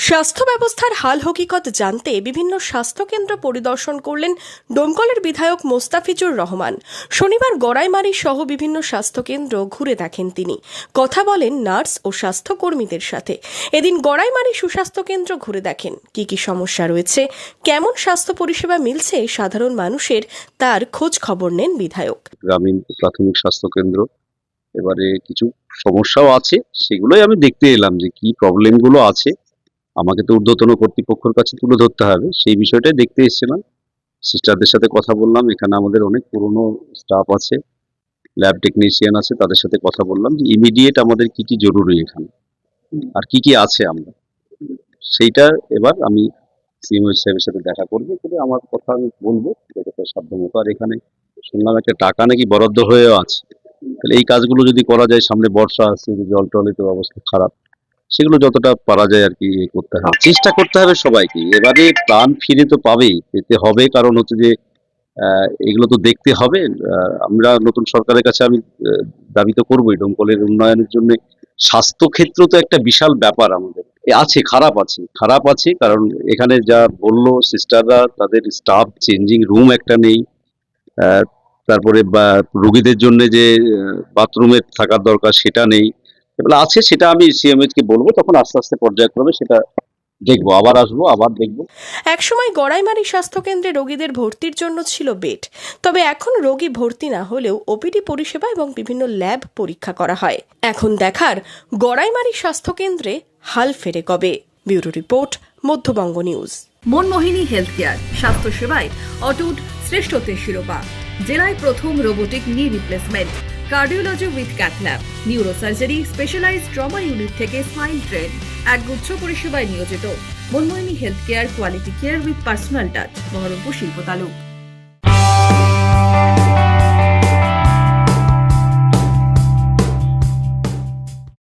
স্বাস্থ্য ব্যবস্থার হাল হকিকত জানতে বিভিন্ন স্বাস্থ্যকেন্দ্র পরিদর্শন করলেন ডোমকলের বিধায়ক মোস্তাফিজুর রহমান। শনিবার গড়াইমারি সহ বিভিন্ন স্বাস্থ্যকেন্দ্র ঘুরে দেখেন তিনি, কথা বলেন নার্স ও স্বাস্থ্যকর্মীদের সাথে। এদিন গড়াইমারি সুস্বাস্থ্য কেন্দ্র ঘুরে দেখেন কি কি সমস্যা রয়েছে, কেমন স্বাস্থ্য পরিষেবা মিলছে সাধারণ মানুষের, তার খোঁজ খবর নেন বিধায়ক। গ্রামীণ প্রাথমিক স্বাস্থ্যকেন্দ্র এবারে কিছু সমস্যাও আছে, সেগুলোই আমি দেখতে এলাম যে কি প্রবলেমগুলো আছে। আমাকে তো ঊর্ধ্বতন কর্তৃপক্ষের কাছে তুলে ধরতে হবে, সেই বিষয়টাই দেখতে এসেছিলাম। সিস্টারদের সাথে কথা বললাম, এখানে আমাদের অনেক পুরনো স্টাফ আছে, ল্যাব টেকনিশিয়ান আছে, তাদের সাথে কথা বললাম যে ইমিডিয়েট আমাদের কি কি জরুরি এখানে আর কি কি আছে আমরা সেইটা এবার আমি সিএমও সাহেবের সাথে দেখা করবো, করে আমার কথা আমি বলবো যতটা সাধ্যমতো। আর এখানে শুনলাম একটা টাকা নাকি বরাদ্দ হয়েও আছে, তাহলে এই কাজগুলো যদি করা যায়, সামনে বর্ষা আসছে, জল টলের অবস্থা খারাপ, সেগুলো যতটা পারা যায় আর কি করতে হবে, চেষ্টা করতে হবে সবাইকে। এবারে প্রাণ ফিরে তো পেতে হবে, কারণ হচ্ছে যে এগুলো তো দেখতে হবে। আমরা নতুন সরকারের কাছে আমি দাবি তো করবোই ডোমকলের উন্নয়নের জন্য। স্বাস্থ্য ক্ষেত্র তো একটা বিশাল ব্যাপার আমাদের আছে, খারাপ আছে কারণ এখানে যা বললো সিস্টাররা, তাদের স্টাফ চেঞ্জিং রুম একটা নেই। তারপরে রোগীদের জন্য যে বাথরুমে থাকার দরকার সেটা নেই, এগুলো আছে। সেটা আমি সিএমএইচ কে বলবো, তখন আস্তে আস্তে পর্যায়ক্রমে সেটা দেখবো, আবার আসবো, আবার দেখবো। একসময় গড়াইমারি স্বাস্থ্যকেন্দ্রে রোগীদের ভর্তির জন্য ছিল বেড, তবে এখন রোগী ভর্তি না হলেও ওপিডি পরিষেবা এবং বিভিন্ন ল্যাব পরীক্ষা করা হয়। এখন দেখার গড়াইমারি স্বাস্থ্যকেন্দ্রে হাল ফেরে কবে। Bureau report, Madhyabanga news. Manmohini health care, স্বাস্থ্য সেবায় অটুট শ্রেষ্ঠত্বের শিরোপা। জেলায় প্রথম robotic knee replacement, cardiology with cath lab, neurosurgery, specialized trauma unit থেকে স্মাইল ট্রেন, একগুচ্ছ পরিষেবায় নিয়োজিত। Manmohini health care, quality care with personal touch, Baharampur শিল্প তালুক।